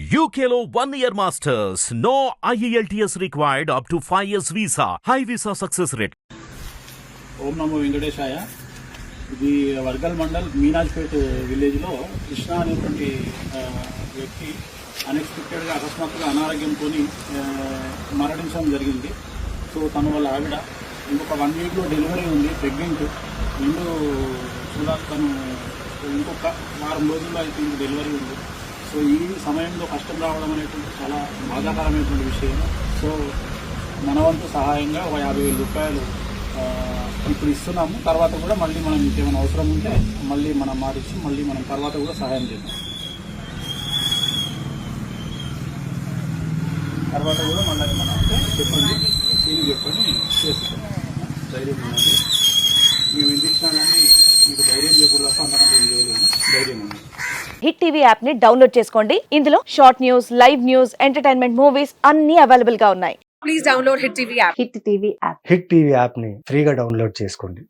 UKLO 1 year masters. No IELTS required up to 5 years visa. High visa success rate. ఓం నమో వెంకటేశాయ. ఇది వర్గల్ మండల్ మీనాజ్పేట్ విలేజ్లో కృష్ణ అనేటువంటి వ్యక్తి అన్ఎక్స్పెక్టెడ్గా అకస్మాత్తుగా అనారోగ్యంతో మరణించడం జరిగింది. సో తన వాళ్ళ ఆవిడ ఇంకొక 1 వీక్లో డెలివరీ ఉంది, ప్రెగ్నెంట్. నిండు చూడాలి, తను ఇంకొక వారం రోజుల్లో అయితే ఇంక డెలివరీ ఉంది. సో ఈ సమయంలో కష్టం రావడం అనేటువంటి చాలా బాధాకరమైనటువంటి విషయం. సో మన వంతు సహాయంగా ఒక 50,000 రూపాయలు ఇప్పుడు ఇస్తున్నాము. తర్వాత కూడా మళ్ళీ మనం ఇంకేమైనా అవసరం ఉంటే మళ్ళీ మనం మారిచ్చి మళ్ళీ మనం తర్వాత కూడా సహాయం చేద్దాం. తర్వాత కూడా మళ్ళీ మనం అంటే చెప్పండి, సీని చెప్పని చేస్తాం. ధైర్యం ఉన్నది, మేము ఎందుకు ఇచ్చినా కానీ మీకు ధైర్యం చెప్పకూడదు తప్ప అంతకంటే ఏం చేయలేము. ధైర్యం ఉంది. హిట్ టీవీ యాప్ ని డౌన్లోడ్ చేసుకోండి. ఇందులో short news, live news, entertainment movies అన్ని అవైలబుల్ గా ఉన్నాయి. Please download Hit TV app. Hit TV app. Hit TV యాప్ని ఫ్రీగా డౌన్లోడ్ చేసుకోండి.